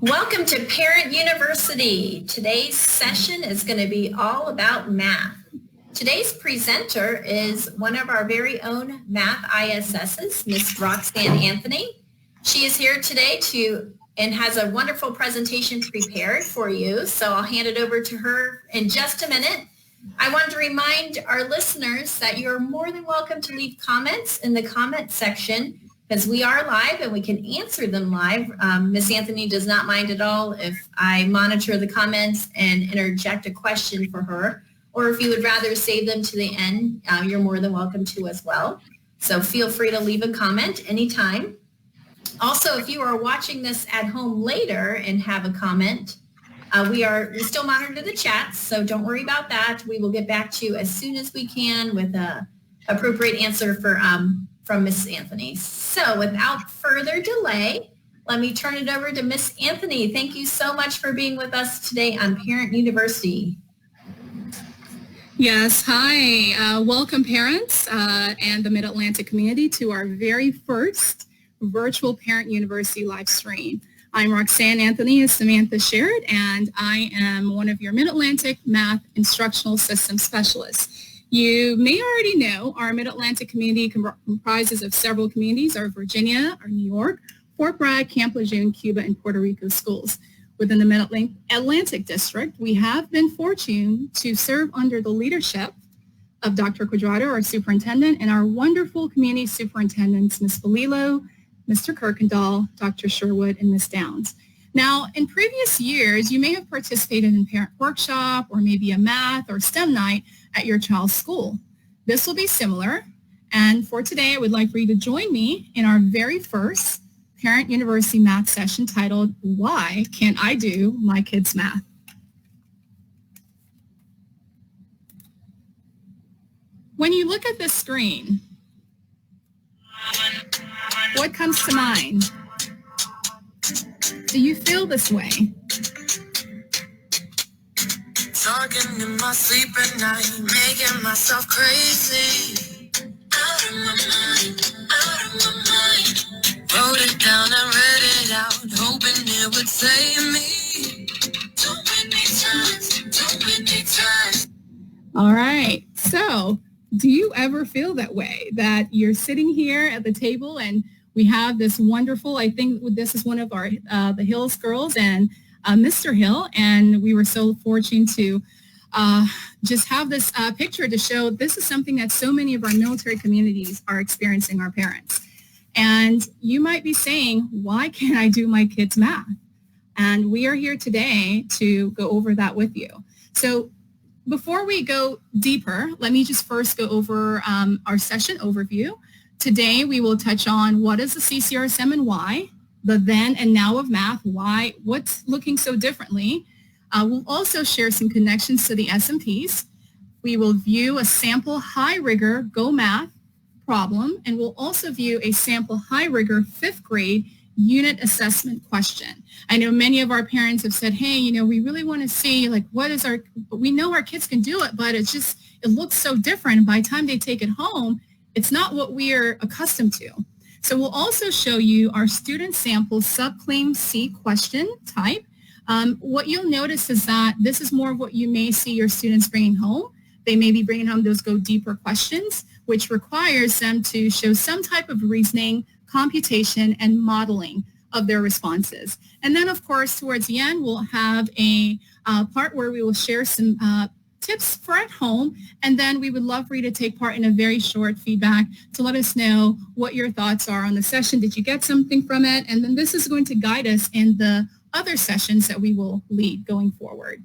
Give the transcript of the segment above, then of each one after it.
Welcome to Parent University. Today's session is going to be all about math. Today's presenter is one of our very own math ISSs, Miss Roxanne Anthony. She is here today and has a wonderful presentation prepared for you, so I'll hand it over to her in just a minute. I wanted to remind our listeners that you're more than welcome to leave comments in the comment section because we are live and we can answer them live. Miss Anthony does not mind at all if I monitor the comments and interject a question for her, or if you would rather save them to the end, you're more than welcome to as well. So feel free to leave a comment anytime. Also, if you are watching this at home later and have a comment, we still monitor the chats, so don't worry about that. We will get back to you as soon as we can with an appropriate answer from Miss Anthony. So without further delay, let me turn it over to Miss Anthony. Thank you so much for being with us today on Parent University. Yes, hi. Welcome parents and the Mid-Atlantic community to our very first virtual Parent University live stream. I'm Roxanne Anthony, as Samantha shared, and I am one of your Mid-Atlantic Math Instructional System Specialists. You may already know our Mid-Atlantic community comprises of several communities, our Virginia, our New York, Fort Bragg, Camp Lejeune, Cuba, and Puerto Rico schools. Within the Mid-Atlantic District, we have been fortunate to serve under the leadership of Dr. Quadrado, our superintendent, and our wonderful community superintendents, Ms. Valilo, Mr. Kirkendall, Dr. Sherwood, and Ms. Downs. Now, in previous years, you may have participated in parent workshop or maybe a math or STEM night at your child's school. This will be similar, and for today, I would like for you to join me in our very first Parent University math session titled, Why Can't I Do My Kids' Math? When you look at this screen, what comes to mind? Do you feel this way? Talking in my sleep at night, making myself crazy. Out of my mind, out of my mind. Wrote it down and read it out, hoping it would save me. Too many times, too many times. All right, so do you ever feel that way, that you're sitting here at the table and we have this wonderful, I think this is one of our, the Hills girls and Mr. Hill, and we were so fortunate to just have this picture to show this is something that so many of our military communities are experiencing, our parents. And you might be saying, why can't I do my kids' math? And we are here today to go over that with you. So before we go deeper, let me just first go over our session overview. Today, we will touch on what is the CCRSM and why, the then and now of math, why, what's looking so differently. We'll also share some connections to the SMPs. We will view a sample high rigor Go Math problem, and we'll also view a sample high rigor 5th grade unit assessment question. I know many of our parents have said, hey, you know, we really want to see like we know our kids can do it, but it looks so different. By the time they take it home, it's not what we are accustomed to. So we'll also show you our student sample subclaim C question type. What you'll notice is that this is more of what you may see your students bringing home. They may be bringing home those go deeper questions, which requires them to show some type of reasoning, computation, and modeling of their responses. And then, of course, towards the end, we'll have a part where we will share some tips for at home, and then we would love for you to take part in a very short feedback to let us know what your thoughts are on the session. Did you get something from it? And then this is going to guide us in the other sessions that we will lead going forward.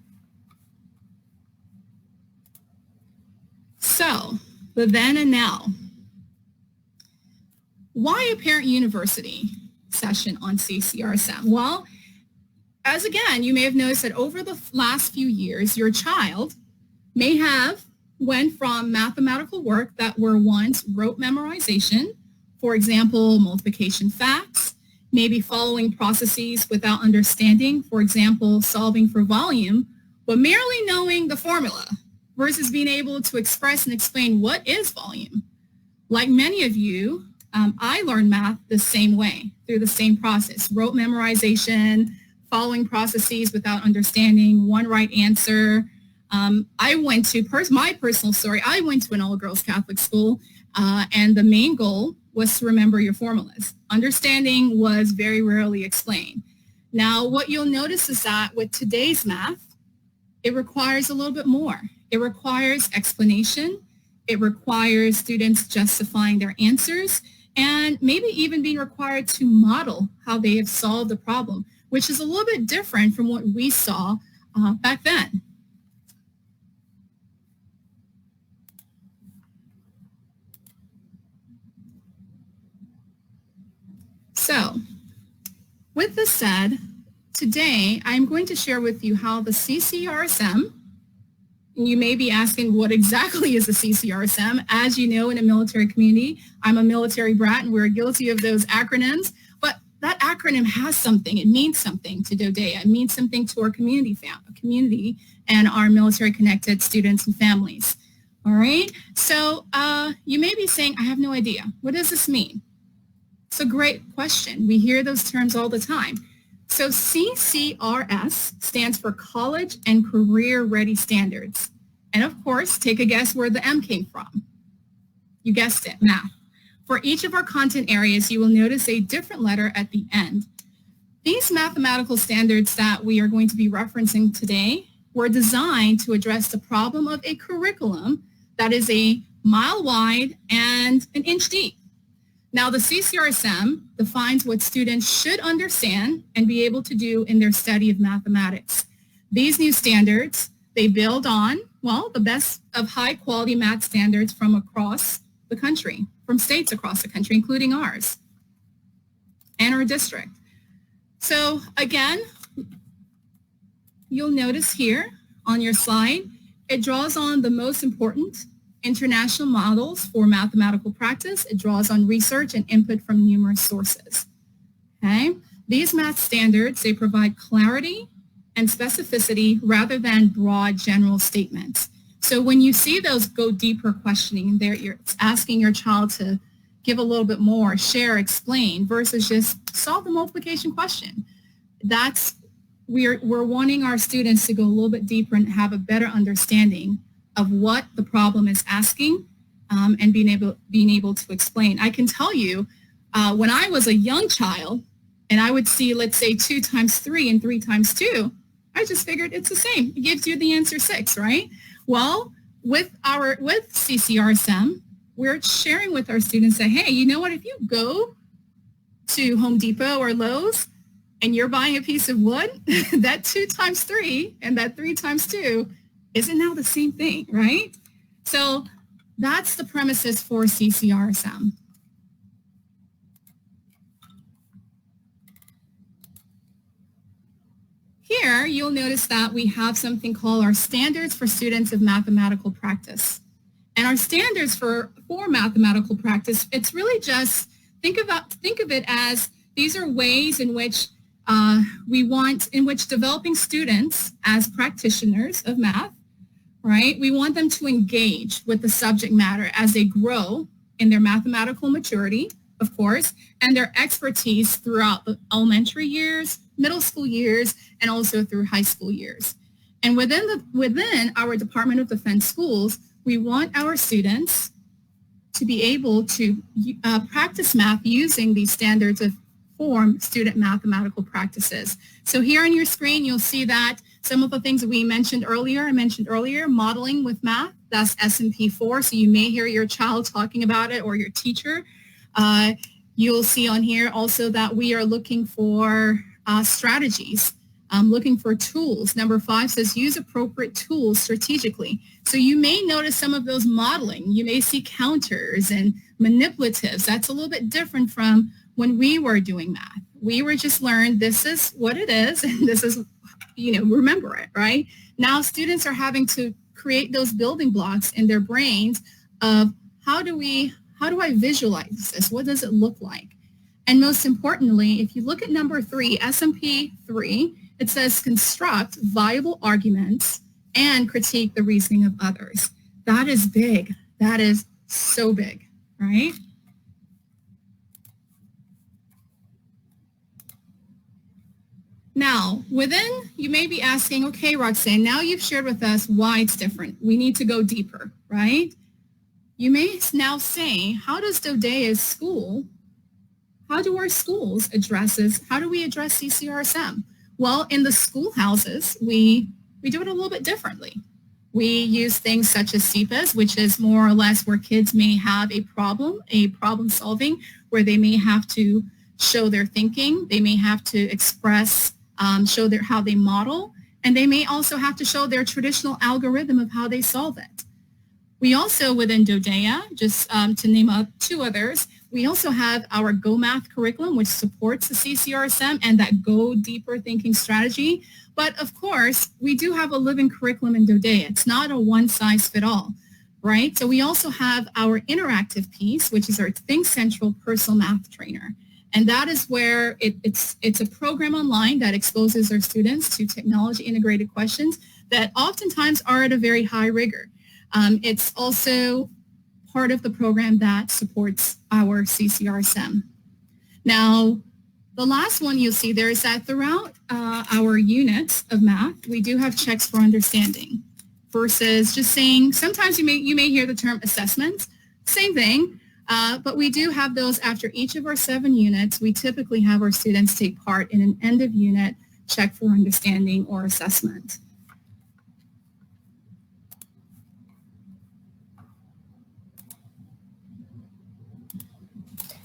So, the then and now. Why a Parent University session on CCRSM? Well, as again, you may have noticed that over the last few years, your child may have went from mathematical work that were once rote memorization, for example, multiplication facts, maybe following processes without understanding, for example, solving for volume, but merely knowing the formula versus being able to express and explain what is volume. Like many of you, I learned math the same way, through the same process, rote memorization, following processes without understanding, one right answer. I went to, my personal story, I went to an all-girls Catholic school, and the main goal was to remember your formulas. Understanding was very rarely explained. Now, what you'll notice is that with today's math, it requires a little bit more. It requires explanation. It requires students justifying their answers and maybe even being required to model how they have solved the problem, which is a little bit different from what we saw back then. So, with this said, today I'm going to share with you how the CCRSM, and you may be asking what exactly is the CCRSM. As you know, in a military community, I'm a military brat and we're guilty of those acronyms, but that acronym has something. It means something to DoDEA. It means something to our community and our military connected students and families. All right, so you may be saying, I have no idea. What does this mean? It's a great question. We hear those terms all the time. So CCRS stands for College and Career Ready Standards. And of course, take a guess where the M came from. You guessed it, math. For each of our content areas, you will notice a different letter at the end. These mathematical standards that we are going to be referencing today were designed to address the problem of a curriculum that is a mile wide and an inch deep. Now, the CCRSM defines what students should understand and be able to do in their study of mathematics. These new standards, they build on, well, the best of high-quality math standards from across the country, from states across the country, including ours and our district. So, again, you'll notice here on your slide, it draws on the most important international models for mathematical practice. It draws on research and input from numerous sources. Okay? These math standards, they provide clarity and specificity rather than broad general statements. So when you see those go deeper questioning, you're asking your child to give a little bit more, share, explain, versus just solve the multiplication question. We're wanting our students to go a little bit deeper and have a better understanding of what the problem is asking and being able to explain. I can tell you, when I was a young child and I would see, let's say, 2 times 3 and 3 times 2, I just figured it's the same. It gives you the answer 6, right? Well, with CCRSM, we're sharing with our students that, hey, you know what, if you go to Home Depot or Lowe's and you're buying a piece of wood, that 2 times 3 and that 3 times 2 isn't now the same thing, right? So that's the premises for CCRSM. Here, you'll notice that we have something called our standards for students of mathematical practice. And our standards for mathematical practice, it's really just, think of it as these are ways in which developing students as practitioners of math, right? We want them to engage with the subject matter as they grow in their mathematical maturity, of course, and their expertise throughout the elementary years, middle school years, and also through high school years. And within our Department of Defense schools, we want our students to be able to practice math using these standards of form student mathematical practices. So here on your screen, you'll see that some of the things that I mentioned earlier, modeling with math, that's SMP4. So you may hear your child talking about it or your teacher. You'll see on here also that we are looking for strategies, looking for tools. Number 5 says use appropriate tools strategically. So you may notice some of those modeling. You may see counters and manipulatives. That's a little bit different from when we were doing math. We were just learned this is what it is and this is, remember it, right? Now students are having to create those building blocks in their brains of how do I visualize this? What does it look like? And most importantly, if you look at number 3, SMP 3, it says construct viable arguments and critique the reasoning of others. That is big. That is so big, right? Now, you may be asking, okay, Roxanne, now you've shared with us why it's different. We need to go deeper, right? You may now say, how do our schools how do we address CCRSM? Well, in the schoolhouses, we do it a little bit differently. We use things such as CPAS, which is more or less where kids may have a problem solving, where they may have to show their thinking, they may have to express, show how they model, and they may also have to show their traditional algorithm of how they solve it. We also, within DoDEA, just to name up two others, we also have our Go Math curriculum, which supports the CCRSM and that Go Deeper Thinking strategy. But of course, we do have a living curriculum in DoDEA. It's not a one-size-fits-all, right? So we also have our interactive piece, which is our Think Central Personal Math Trainer. And that is where it's a program online that exposes our students to technology integrated questions that oftentimes are at a very high rigor. It's also part of the program that supports our CCRSM. Now, the last one you'll see there is that throughout our units of math, we do have checks for understanding versus just saying, sometimes you may hear the term assessments, same thing, but we do have those after each of our 7 units. We typically have our students take part in an end of unit check for understanding or assessment.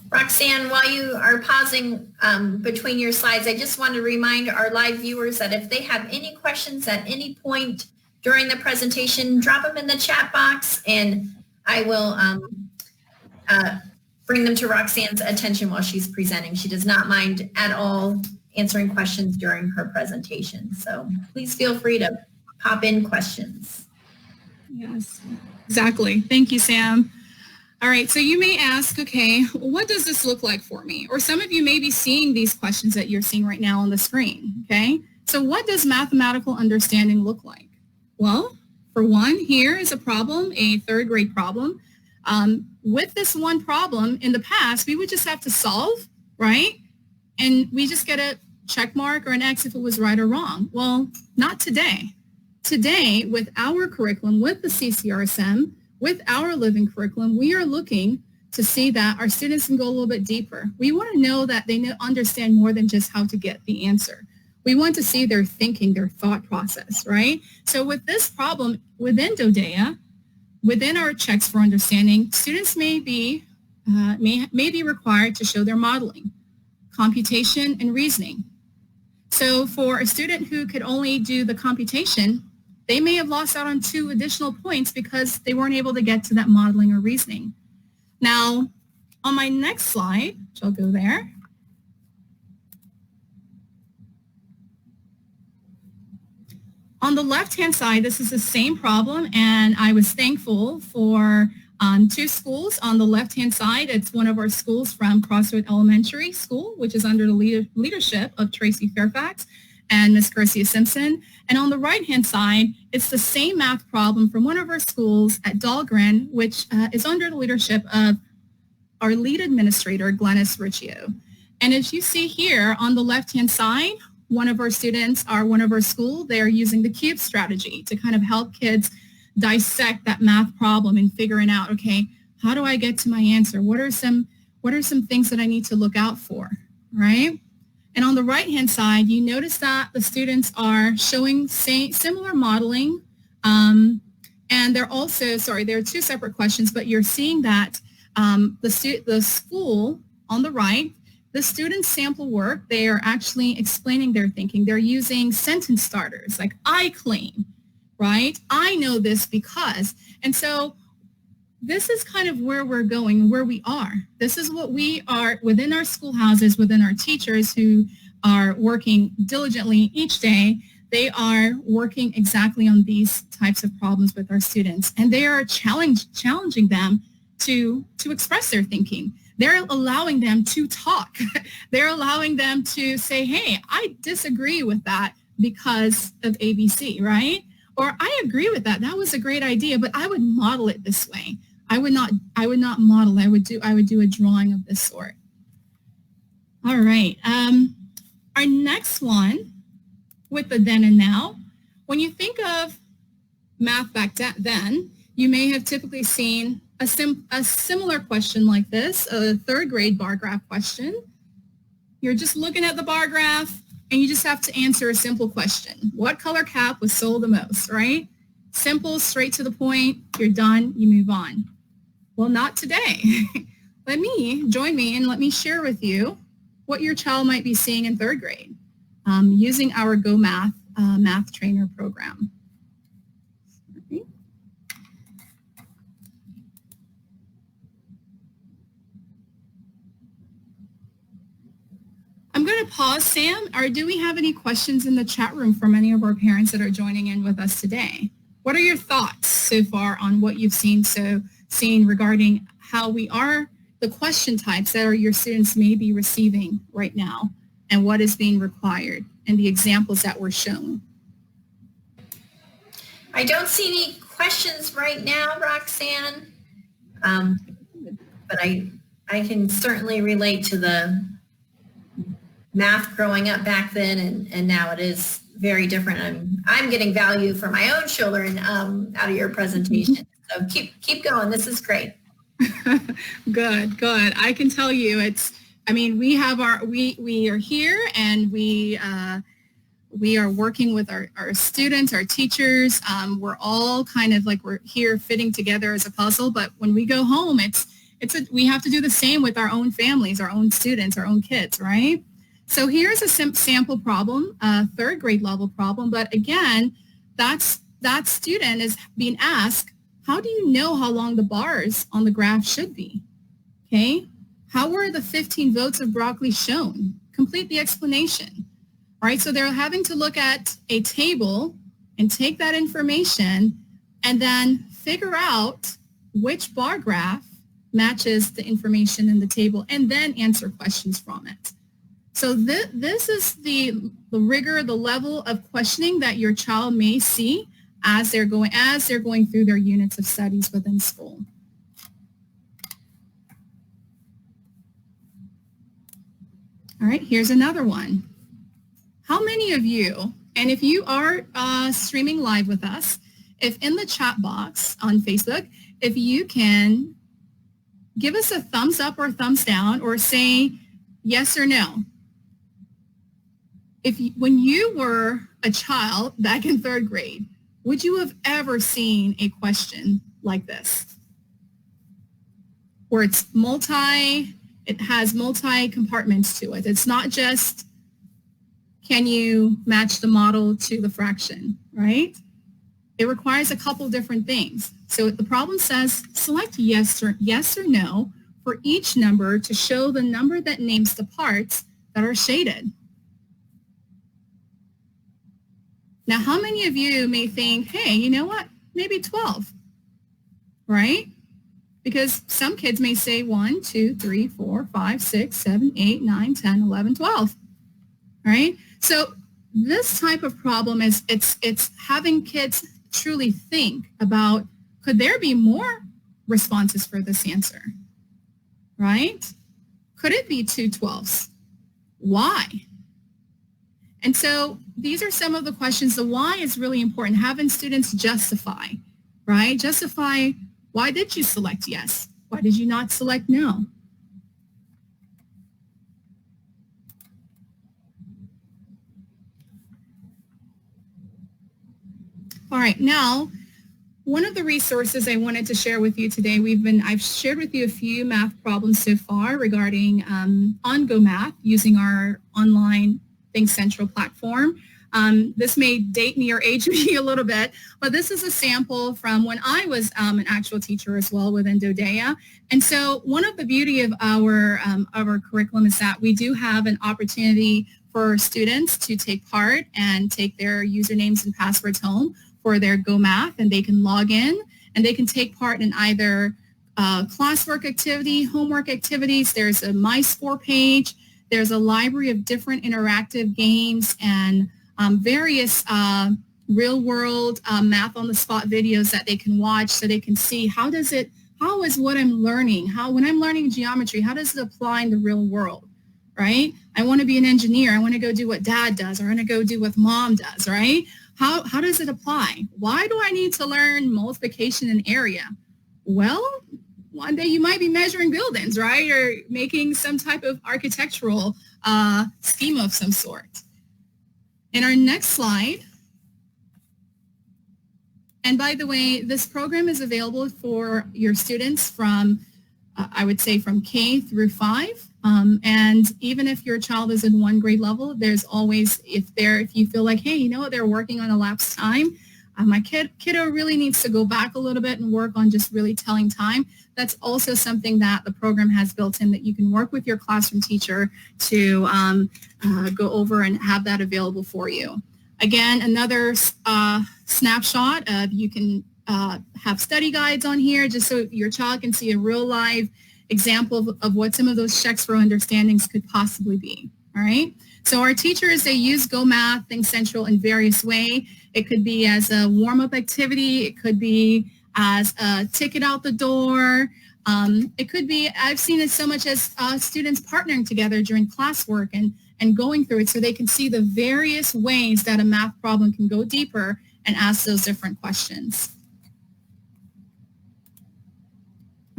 Roxanne, while you are pausing between your slides, I just want to remind our live viewers that if they have any questions at any point during the presentation, drop them in the chat box and I will bring them to Roxanne's attention while she's presenting. She does not mind at all answering questions during her presentation. So please feel free to pop in questions. Yes, exactly. Thank you, Sam. All right, so you may ask, okay, what does this look like for me? Or some of you may be seeing these questions that you're seeing right now on the screen, okay? So what does mathematical understanding look like? Well, for one, here is a problem, a 3rd grade problem. With this one problem, in the past, we would just have to solve, right? And we just get a check mark or an X if it was right or wrong. Well, not today. Today, with our curriculum, with the CCRSM, with our living curriculum, we are looking to see that our students can go a little bit deeper. We want to know that they understand more than just how to get the answer. We want to see their thinking, their thought process, right? So with this problem within DoDEA, within our checks for understanding, students may be required to show their modeling, computation, and reasoning. So for a student who could only do the computation, they may have lost out on 2 additional points because they weren't able to get to that modeling or reasoning. Now, on my next slide, which I'll go there, on the left-hand side, this is the same problem, and I was thankful for 2 schools. On the left-hand side, it's one of our schools from Crossroad Elementary School, which is under the leadership of Tracy Fairfax and Miss Garcia Simpson. And on the right-hand side, it's the same math problem from one of our schools at Dahlgren, which is under the leadership of our lead administrator, Glennis Riccio. And as you see here on the left-hand side, one of our students one of our school, they're using the cube strategy to kind of help kids dissect that math problem and figuring out, okay, how do I get to my answer? What are some things that I need to look out for, right? And on the right-hand side, you notice that the students are showing similar modeling, and they're also, there are 2 separate questions, but you're seeing that the school on the right, the students' sample work, they are actually explaining their thinking. They're using sentence starters like I claim, right? I know this because, and so this is kind of where we're going, where we are. This is what we are within our schoolhouses, within our teachers who are working diligently each day. They are working exactly on these types of problems with our students, and they are challenging them to express their thinking. They're allowing them to talk. They're allowing them to say, hey, I disagree with that because of ABC, right? Or I agree with that. That was a great idea, but I would model it this way. I would not model. I would do a drawing of this sort. All right. Our next one with the then and now. When you think of math back then, you may have typically seen a similar question like this, a third grade bar graph question. You're just looking at the bar graph and you just have to answer a simple question. What color cap was sold the most, right? Simple, straight to the point, you're done, you move on. Well, not today. Join me and let me share with you what your child might be seeing in third grade using our Go Math math trainer program. Okay. I'm going to pause, Sam. Or do we have any questions in the chat room from any of our parents that are joining in with us today? What are your thoughts so far on what you've seen regarding how the question types that your students may be receiving right now and what is being required and the examples that were shown? I don't see any questions right now, Roxanne, but I can certainly relate to the math growing up back then and now it is very different. I'm getting value for my own children out of your presentation. So keep going. This is great. Good. I can tell you we are here and we are working with our students, our teachers. We're all kind of like we're here fitting together as a puzzle, but when we go home, we have to do the same with our own families, our own students, our own kids, right? So here's a sample problem, a third grade level problem, but again, that student is being asked, how do you know how long the bars on the graph should be? Okay, how were the 15 votes of broccoli shown? Complete the explanation. All right, so they're having to look at a table and take that information and then figure out which bar graph matches the information in the table and then answer questions from it. So this is the rigor, the level of questioning that your child may see as they're going through their units of studies within school. All right, here's another one. How many of you, and if you are streaming live with us, if in the chat box on Facebook, if you can give us a thumbs up or thumbs down or say yes or no. When you were a child back in third grade, would you have ever seen a question like this? Where it has multi compartments to it. It's not just, can you match the model to the fraction, right? It requires a couple different things. So the problem says, select yes or no for each number to show the number that names the parts that are shaded. Now, how many of you may think, hey, you know what, maybe 12, right? Because some kids may say 1, 2, 3, 4, 5, 6, 7, 8, 9, 10, 11, 12, right? So this type of problem is it's having kids truly think about, could there be more responses for this answer, right? Could it be 2 12s? Why? And so these are some of the questions. The why is really important. Having students justify, right? Justify, why did you select yes? Why did you not select no? All right, now, one of the resources I wanted to share with you today, I've shared with you a few math problems so far regarding on Go Math using our online Think Central platform. This may date me or age me a little bit, but this is a sample from when I was an actual teacher as well within DoDEA. And so one of the beauty of our curriculum is that we do have an opportunity for students to take part and take their usernames and passwords home for their Go Math, and they can log in and they can take part in either classwork activity, homework activities. There's a My Score page. There's a library of different interactive games and various real-world math on the spot videos that they can watch so they can see how is what I'm learning, when I'm learning geometry, how does it apply in the real world, right? I want to be an engineer. I want to go do what dad does, or I want to go do what mom does, right? How does it apply? Why do I need to learn multiplication in area? Well, one day you might be measuring buildings, right? Or making some type of architectural scheme of some sort. In our next slide, and by the way, this program is available for your students from, I would say from K through 5. And even if your child is in one grade level, there's always, if you feel like, hey, you know what, they're working on elapsed time, my kiddo really needs to go back a little bit and work on just really telling time. That's also something that the program has built in, that you can work with your classroom teacher to go over and have that available for you. Again, another snapshot of, you can have study guides on here just so your child can see a real live example of what some of those checks for understandings could possibly be, all right? So our teachers, they use Go Math, Think Central in various ways. It could be as a warm-up activity. It could be as a ticket out the door. It could be, I've seen it so much as students partnering together during classwork and going through it so they can see the various ways that a math problem can go deeper and ask those different questions.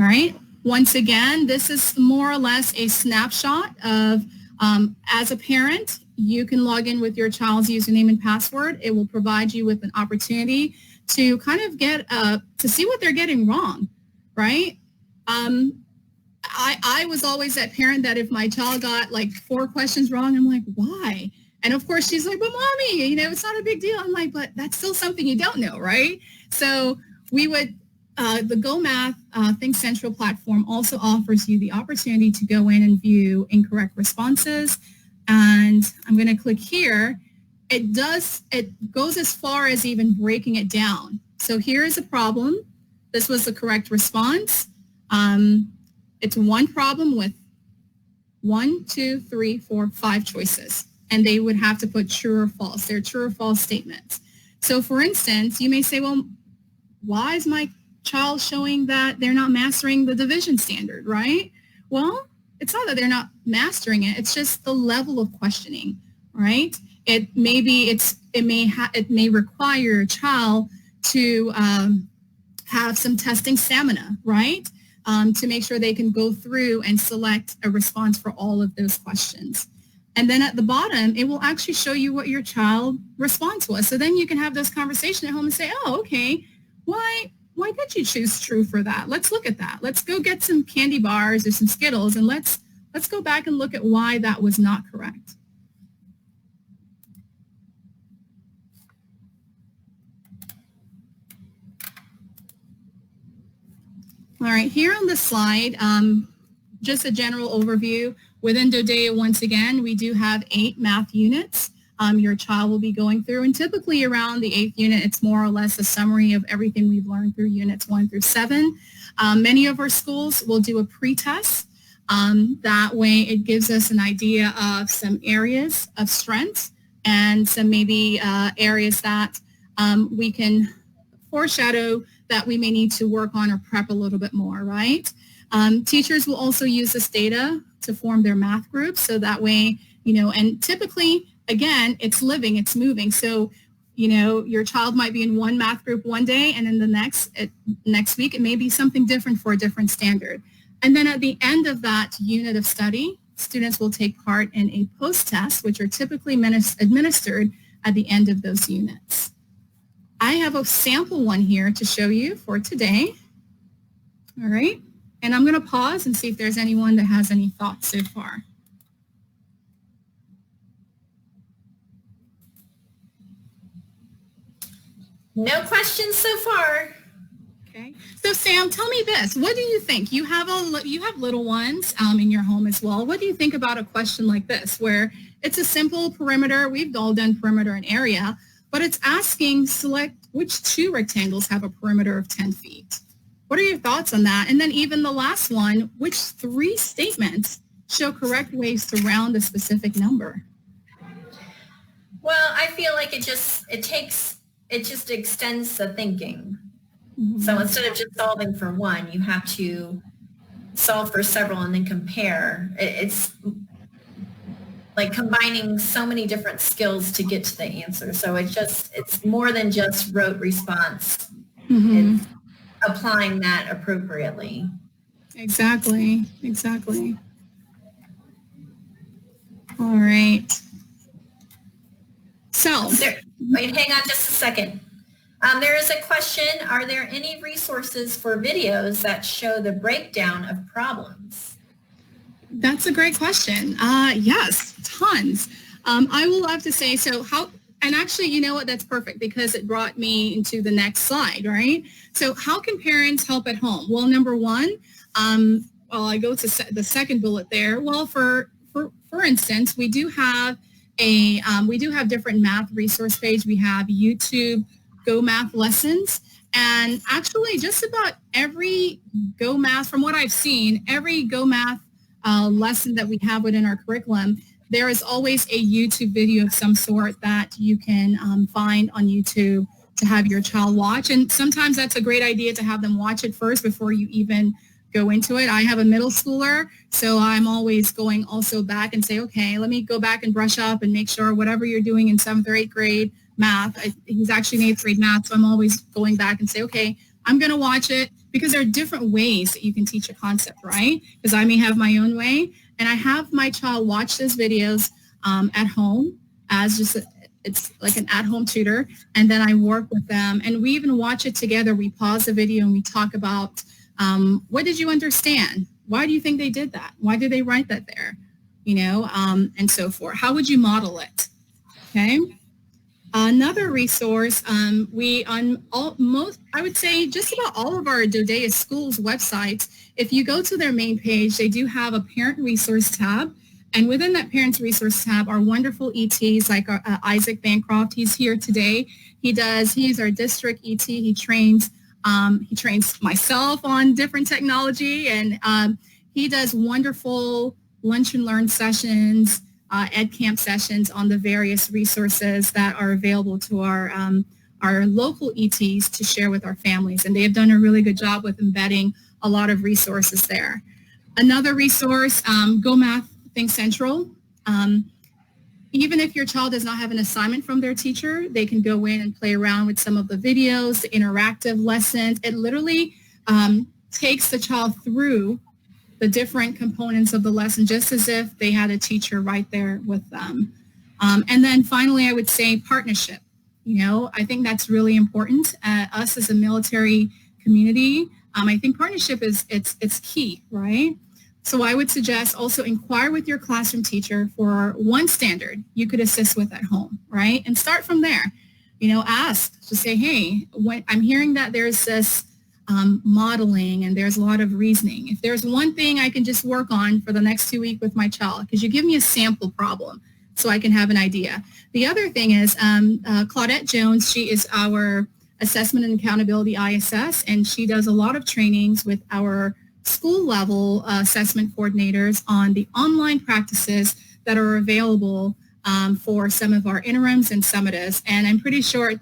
All right. Once again, this is more or less a snapshot of, as a parent, you can log in with your child's username and password. It will provide you with an opportunity to kind of get, to see what they're getting wrong, right? I was always that parent that if my child got like 4 questions wrong, I'm like, why? And of course she's like, but mommy, you know, it's not a big deal. I'm like, but that's still something you don't know, right? So we would, the Go Math Think Central platform also offers you the opportunity to go in and view incorrect responses. And I'm going to click here. It goes as far as even breaking it down. So here is a problem. This was the correct response. It's one problem with 1, 2, 3, 4, 5 choices. And they would have to put true or false. They're true or false statements. So for instance, you may say, well, why is my child showing that they're not mastering the division standard, right? Well, it's not that they're not mastering it. It's just the level of questioning, right? It may require your child to have some testing stamina, right? To make sure they can go through and select a response for all of those questions. And then at the bottom, it will actually show you what your child response was. So then you can have this conversation at home and say, oh, okay, why did you choose true for that? Let's look at that. Let's go get some candy bars or some Skittles, and let's go back and look at why that was not correct. All right, here on the slide, just a general overview. Within DoDEA, once again, we do have 8 math units your child will be going through. And typically around the 8th unit, it's more or less a summary of everything we've learned through units 1 through 7. Many of our schools will do a pre-test. That way it gives us an idea of some areas of strength and some maybe areas that we can foreshadow that we may need to work on or prep a little bit more, right? Teachers will also use this data to form their math groups, so that way, you know, and typically, again, it's living, it's moving. So, you know, your child might be in one math group one day, and then the next week, it may be something different for a different standard. And then at the end of that unit of study, students will take part in a post-test, which are typically administered at the end of those units. I have a sample one here to show you for today. All right. And I'm going to pause and see if there's anyone that has any thoughts so far. No questions so far. Okay. So Sam, tell me this. What do you think? You have little ones in your home as well. What do you think about a question like this, where it's a simple perimeter? We've all done perimeter and area, but it's asking select which 2 rectangles have a perimeter of 10 feet. What are your thoughts on that? And then even the last one, which 3 statements show correct ways to round a specific number? Well, I feel like it just extends the thinking. Mm-hmm. So instead of just solving for one, you have to solve for several and then compare. like combining so many different skills to get to the answer. So it's more than just rote response. It's applying that appropriately. Exactly. All right. So, wait, hang on just a second. There is a question, are there any resources for videos that show the breakdown of problems? That's a great question. Yes, tons. I will have to say, and actually, you know what, that's perfect because it brought me into the next slide, right? So how can parents help at home? Well, number one, I go to the second bullet there. Well, for instance, we do have different math resource page. We have YouTube Go Math lessons. And actually just about every Go Math, from what I've seen, every Go Math lesson that we have within our curriculum, there is always a YouTube video of some sort that you can find on YouTube to have your child watch. And sometimes that's a great idea to have them watch it first before you even go into it. I have a middle schooler, so I'm always going also back and say, okay, let me go back and brush up and make sure whatever you're doing in 7th or 8th grade math, he's actually in 8th grade math, so I'm always going back and say, okay, I'm going to watch it, because there are different ways that you can teach a concept, right? Because I may have my own way, and I have my child watch those videos at home as it's like an at-home tutor, and then I work with them, and we even watch it together. We pause the video and we talk about what did you understand? Why do you think they did that? Why did they write that there? And so forth. How would you model it? Okay. Another resource, I would say just about all of our DoDEA schools websites, if you go to their main page, they do have a parent resource tab. And within that parents resource tab are wonderful ETs like Isaac Bancroft. He's here today. He's our district ET. He trains myself on different technology, and he does wonderful lunch and learn sessions, ed camp sessions on the various resources that are available to our local ETs to share with our families. And they have done a really good job with embedding a lot of resources there. Another resource, Go Math Think Central. Even if your child does not have an assignment from their teacher, they can go in and play around with some of the videos, the interactive lessons. It literally takes the child through the different components of the lesson, just as if they had a teacher right there with them. And then finally, I would say partnership. I think that's really important. Us as a military community, I think partnership it's key, right? So I would suggest also inquire with your classroom teacher for one standard you could assist with at home, right? And start from there. Ask to say, hey, I'm hearing that there's this modeling and there's a lot of reasoning. If there's one thing I can just work on for the next 2 weeks with my child, could you give me a sample problem so I can have an idea? The other thing is Claudette Jones, she is our Assessment and Accountability ISS, and she does a lot of trainings with our school level assessment coordinators on the online practices that are available for some of our interims and summatives. And I'm pretty sure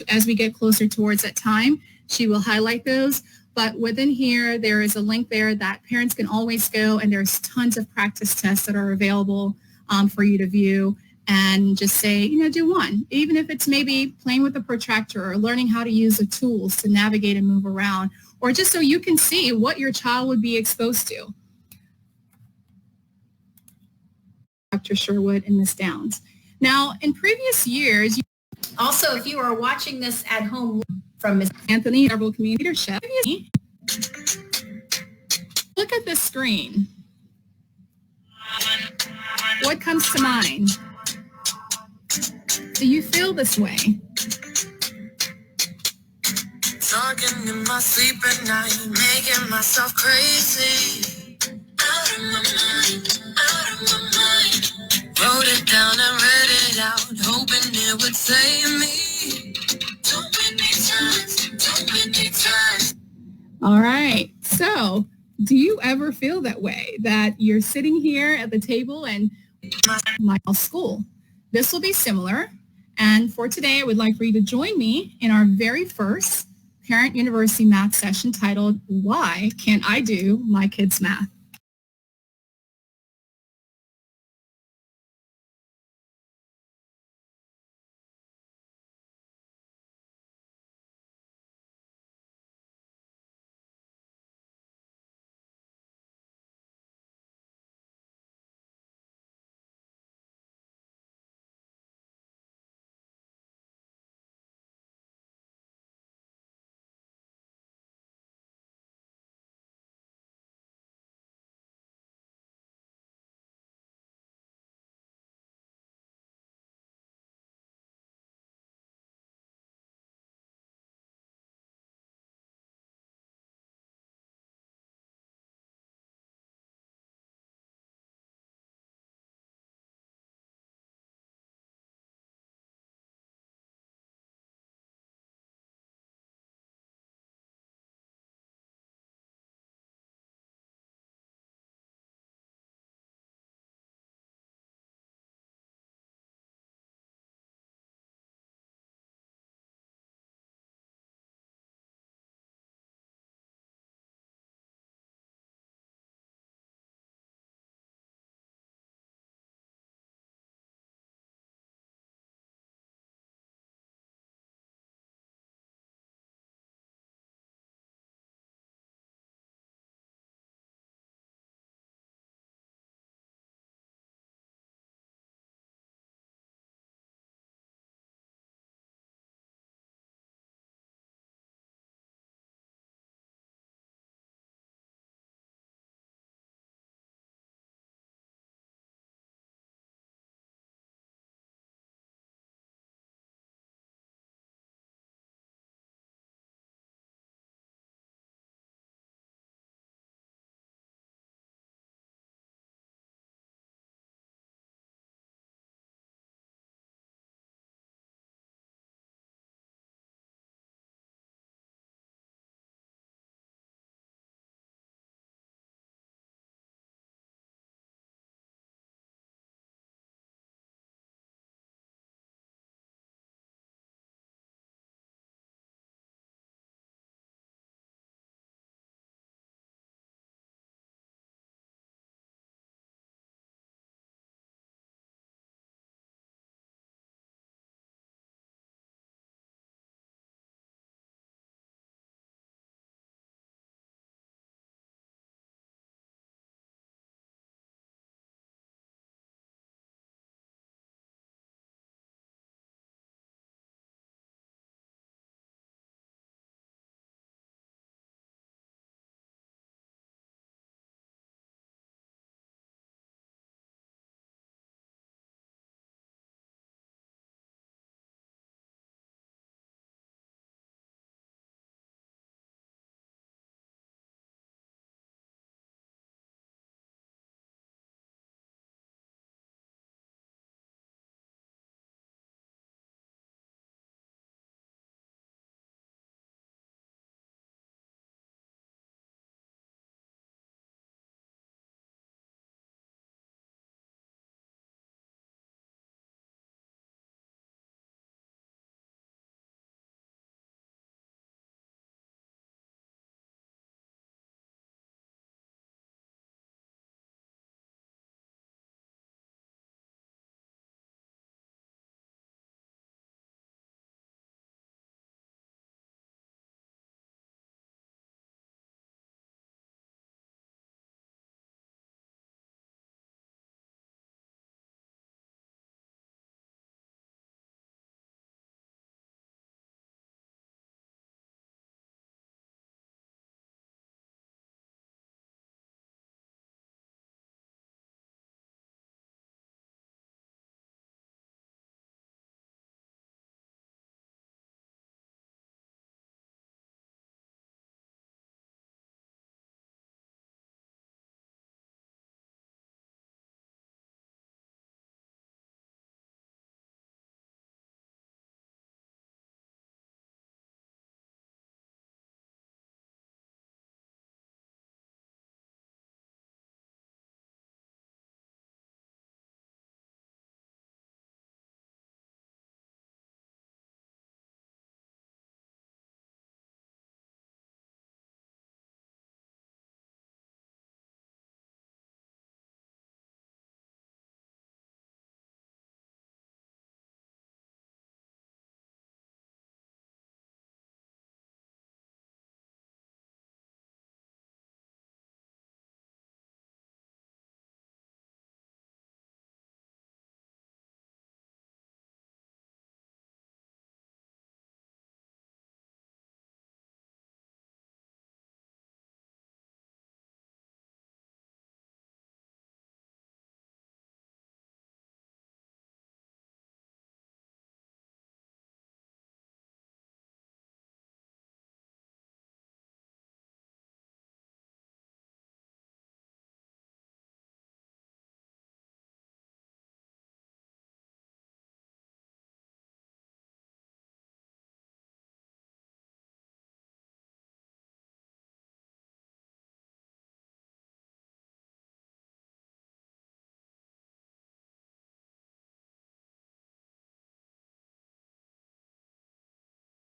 as we get closer towards that time, she will highlight those. But within here, there is a link there that parents can always go, and there's tons of practice tests that are available for you to view, and just say, do one. Even if it's maybe playing with a protractor or learning how to use the tools to navigate and move around, or just so you can see what your child would be exposed to. Dr. Sherwood and Ms. Downs. Now, in previous years, also, if you are watching this at home from Ms. Anthony, several community leadership, look at this screen. What comes to mind? Do you feel this way? Talking in my sleep at night, making myself crazy. Out of my mind, out of my mind. Wrote it down and read it out, hoping it would save me. Too many times. All right. So, do you ever feel that way, that you're sitting here at the table and my school? This will be similar. And for today, I would like for you to join me in our very first Parent University Math session titled, Why Can't I Do My Kids' Math?